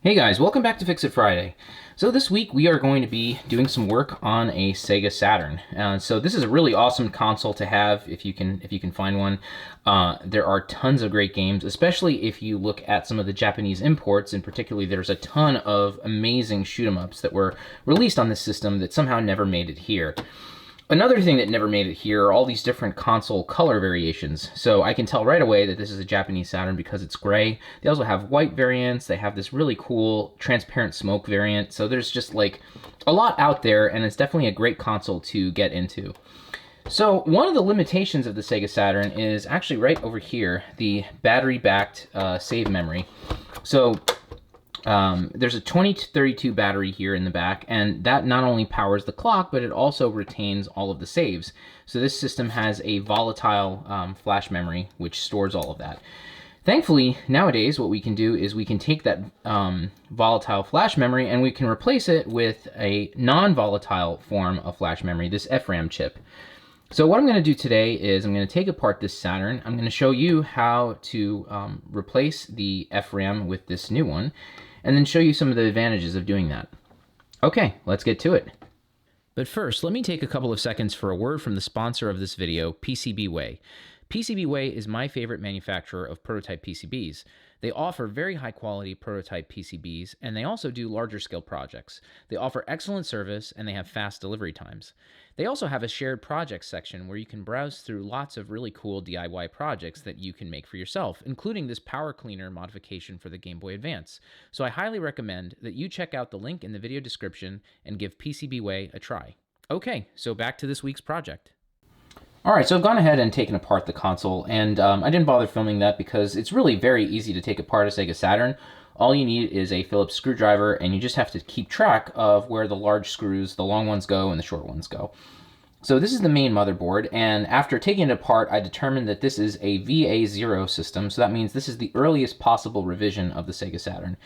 Hey guys, welcome back to Fix It Friday. So this week we are going to be doing some work on a Sega Saturn. So this is a really awesome console to have if you can find one. There are tons of great games, especially if you look at some of the Japanese imports. And particularly, there's a ton of amazing shoot 'em ups that were released on this system that somehow never made it here. Another thing that never made it here are all these different console color variations. So I can tell right away that this is a Japanese Saturn because it's gray. They also have white variants. They have this really cool transparent smoke variant. So there's just like a lot out there, and it's definitely a great console to get into. So one of the limitations of the Sega Saturn is actually right over here, the battery-backed save memory. So there's a 2032 battery here in the back, and that not only powers the clock, but it also retains all of the saves. So this system has a volatile flash memory, which stores all of that. Thankfully, nowadays, what we can do is we can take that volatile flash memory and we can replace it with a non-volatile form of flash memory, this FRAM chip. So what I'm going to do today is I'm going to take apart this Saturn. I'm going to show you how to replace the FRAM with this new one, and then show you some of the advantages of doing that. Okay, let's get to it. But first, let me take a couple of seconds for a word from the sponsor of this video, PCBWay. PCBWay is my favorite manufacturer of prototype PCBs. They offer very high quality prototype PCBs, and they also do larger scale projects. They offer excellent service, and they have fast delivery times. They also have a shared projects section where you can browse through lots of really cool DIY projects that you can make for yourself, including this power cleaner modification for the Game Boy Advance. So I highly recommend that you check out the link in the video description and give PCBWay a try. Okay, so back to this week's project. All right, so I've gone ahead and taken apart the console, and I didn't bother filming that because it's really very easy to take apart a Sega Saturn. All you need is a Phillips screwdriver, and you just have to keep track of where the large screws, the long ones go, and the short ones go. So this is the main motherboard, and after taking it apart, I determined that this is a VA0 system, so that means this is the earliest possible revision of the Sega Saturn.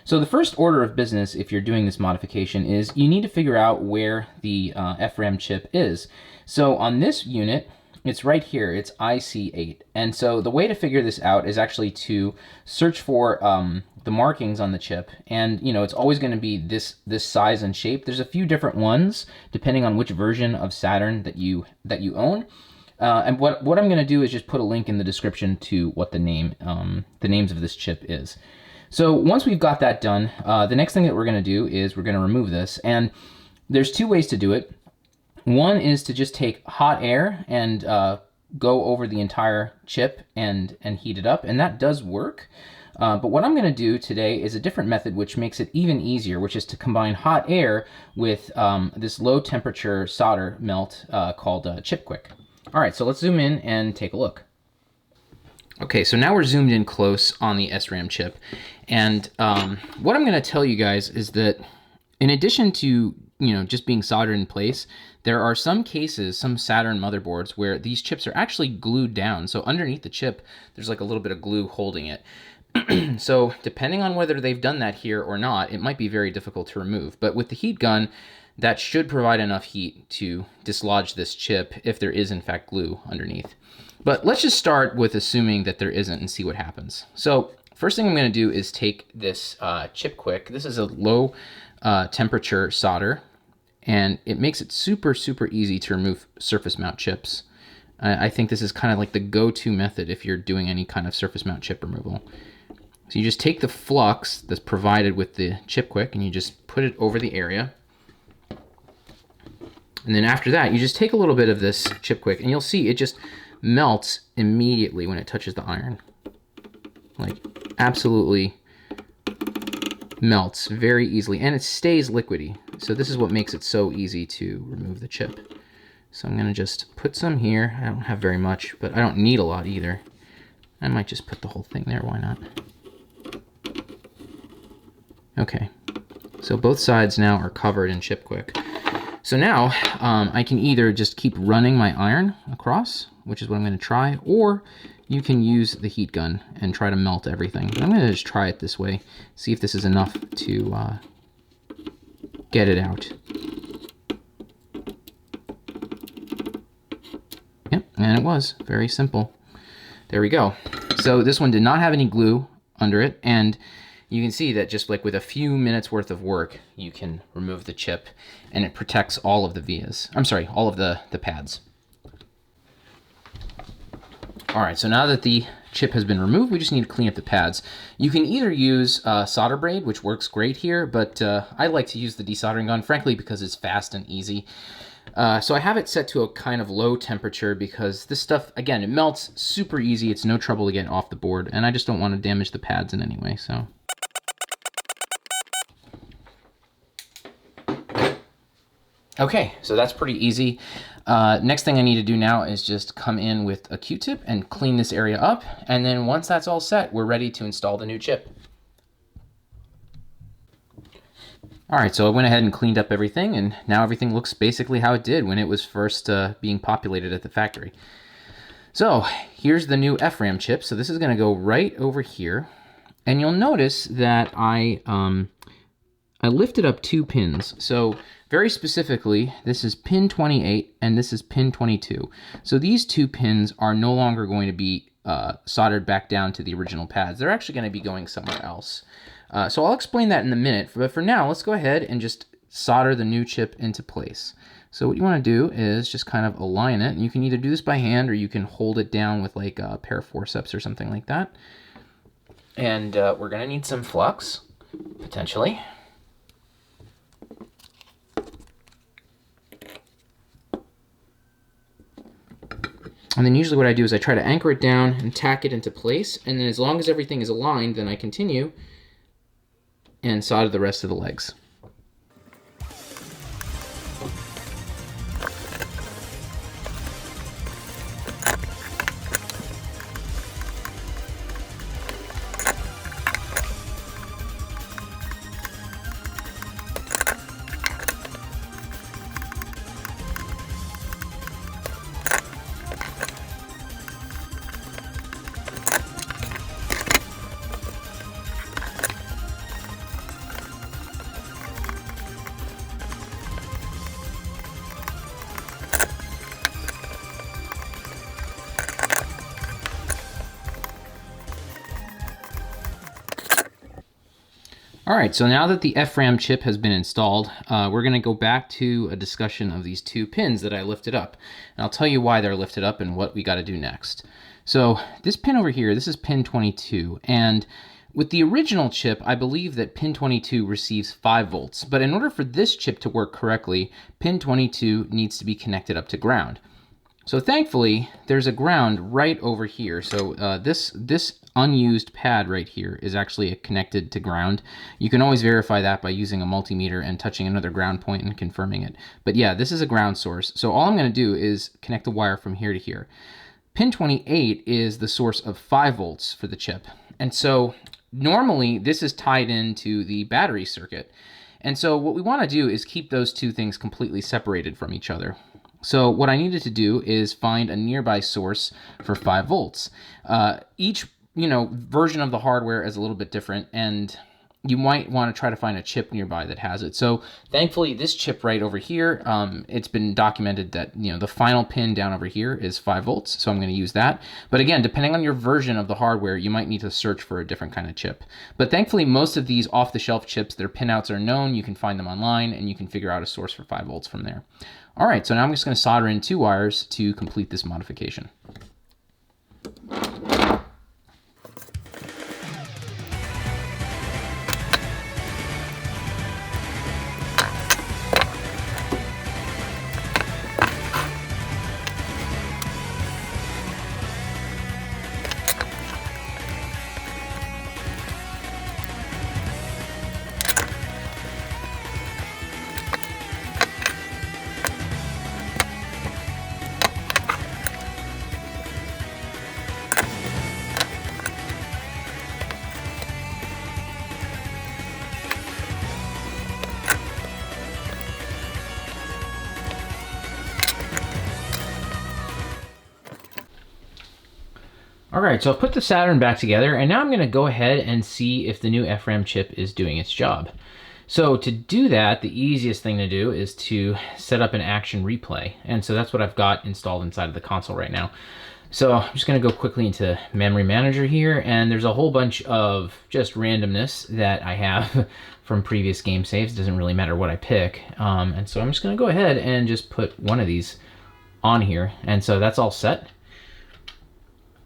So the first order of business, if you're doing this modification, is you need to figure out where the FRAM chip is. So on this unit, it's right here, it's IC8. And so the way to figure this out is actually to search for the markings on the chip. And you know, it's always going to be this size and shape. There's a few different ones depending on which version of Saturn that you own. And what I'm going to do is just put a link in the description to what the names of this chip is. So once we've got that done, the next thing that we're going to do is we're going to remove this. And there's two ways to do it. One is to just take hot air and go over the entire chip and heat it up, and that does work. But what I'm going to do today is a different method which makes it even easier, which is to combine hot air with this low temperature solder melt called Chip Quick. All right, so let's zoom in and take a look. Okay, so now we're zoomed in close on the SRAM chip, and what I'm going to tell you guys is that in addition to just being soldered in place, there are some cases, some Saturn motherboards, where these chips are actually glued down. So underneath the chip, there's like a little bit of glue holding it. So depending on whether they've done that here or not, it might be very difficult to remove. But with the heat gun, that should provide enough heat to dislodge this chip if there is in fact glue underneath. But let's just start with assuming that there isn't and see what happens. So first thing I'm going to do is take this Chip Quick. This is a low temperature solder, and it makes it super easy to remove surface mount chips. I think this is kind of like the go-to method if you're doing any kind of surface mount chip removal. So you just take the flux that's provided with the Chip Quick and you just put it over the area. And then after that, you just take a little bit of this Chip Quick and you'll see it just melts immediately when it touches the iron. Like absolutely melts very easily, and it stays liquidy. So this is what makes it so easy to remove the chip. So I'm gonna just put some here. I don't have very much, but I don't need a lot either. I might just put the whole thing there, why not? Okay, so both sides now are covered in Chip Quick. So now I can either just keep running my iron across, which is what I'm gonna try, or you can use the heat gun and try to melt everything. But I'm gonna just try it this way, see if this is enough to get it out. Yep, and it was very simple. There we go. So this one did not have any glue under it, and you can see that just like with a few minutes worth of work, you can remove the chip and it protects all of the vias. I'm sorry, all of the pads. All right, so now that the chip has been removed, we just need to clean up the pads. You can either use solder braid, which works great here, but I like to use the desoldering gun, frankly, because it's fast and easy. So I have it set to a kind of low temperature because this stuff, again, it melts super easy. It's no trouble to get off the board, and I just don't want to damage the pads in any way, so. Okay, so that's pretty easy. Next thing I need to do now is just come in with a Q-tip and clean this area up. And then once that's all set, we're ready to install the new chip. All right, so I went ahead and cleaned up everything, and now everything looks basically how it did when it was first being populated at the factory. So here's the new FRAM chip. So this is gonna go right over here. And you'll notice that I lifted up 2 pins. So very specifically, this is pin 28 and this is pin 22. So these 2 pins are no longer going to be soldered back down to the original pads. They're actually going to be going somewhere else. So I'll explain that in a minute, but for now, let's go ahead and just solder the new chip into place. So what you want to do is just kind of align it. And you can either do this by hand or you can hold it down with like a pair of forceps or something like that. And we're going to need some flux, potentially. And then usually what I do is I try to anchor it down and tack it into place. And then as long as everything is aligned, then I continue and solder the rest of the legs. All right, so now that the FRAM chip has been installed, we're gonna go back to a discussion of these 2 pins that I lifted up. And I'll tell you why they're lifted up and what we gotta do next. So this pin over here, this is pin 22. And with the original chip, I believe that pin 22 receives 5 volts. But in order for this chip to work correctly, pin 22 needs to be connected up to ground. So thankfully, there's a ground right over here. So this unused pad right here is actually connected to ground. You can always verify that by using a multimeter and touching another ground point and confirming it. But yeah, this is a ground source. So all I'm going to do is connect the wire from here to here. Pin 28 is the source of 5 volts for the chip. And so normally this is tied into the battery circuit. And so what we want to do is keep those 2 things completely separated from each other. So what I needed to do is find a nearby source for 5 volts. Each version of the hardware is a little bit different, and you might want to try to find a chip nearby that has it. So thankfully, this chip right over here, it's been documented that the final pin down over here is 5 volts. So I'm going to use that. But again, depending on your version of the hardware, you might need to search for a different kind of chip. But thankfully, most of these off-the-shelf chips, their pinouts are known. You can find them online, and you can figure out a source for 5 volts from there. All right, so now I'm just going to solder in 2 wires to complete this modification. All right, so I've put the Saturn back together, and now I'm going to go ahead and see if the new FRAM chip is doing its job. So to do that, the easiest thing to do is to set up an action replay. And so that's what I've got installed inside of the console right now. So I'm just going to go quickly into Memory Manager here, and there's a whole bunch of just randomness that I have from previous game saves. It doesn't really matter what I pick. And so I'm just going to go ahead and just put one of these on here. And so that's all set.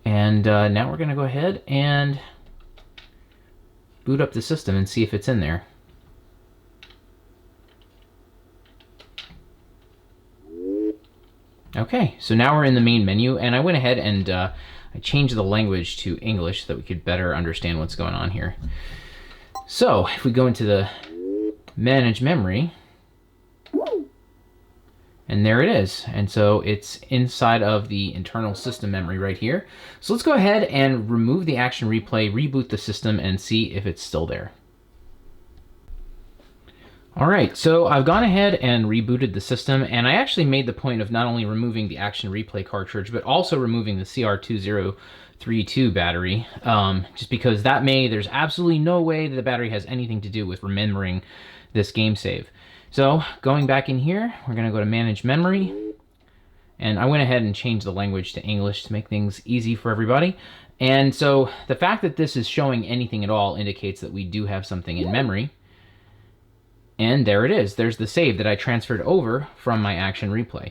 And now we're going to go ahead and boot up the system and see if it's in there. Okay, so now we're in the main menu, and I went ahead and I changed the language to English so that we could better understand what's going on here. So if we go into the Manage Memory, and there it is. And so it's inside of the internal system memory right here. So let's go ahead and remove the action replay, reboot the system, and see if it's still there. All right, so I've gone ahead and rebooted the system, and I actually made the point of not only removing the action replay cartridge, but also removing the CR2032 battery, just because there's absolutely no way that the battery has anything to do with remembering this game save. So going back in here, we're gonna go to Manage Memory, and I went ahead and changed the language to English to make things easy for everybody. And so the fact that this is showing anything at all indicates that we do have something in memory. And there it is. There's the save that I transferred over from my action replay.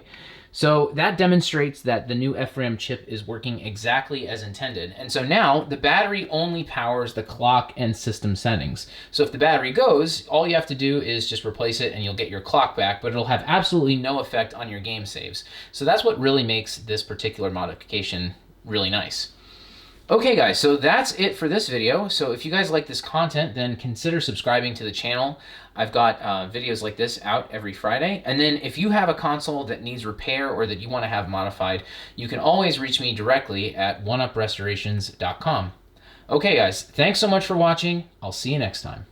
So that demonstrates that the new FRAM chip is working exactly as intended. And so now the battery only powers the clock and system settings. So if the battery goes, all you have to do is just replace it and you'll get your clock back, but it'll have absolutely no effect on your game saves. So that's what really makes this particular modification really nice. Okay guys, so that's it for this video. So if you guys like this content, then consider subscribing to the channel. I've got videos like this out every Friday. And then if you have a console that needs repair or that you want to have modified, you can always reach me directly at oneuprestorations.com. Okay guys, thanks so much for watching. I'll see you next time.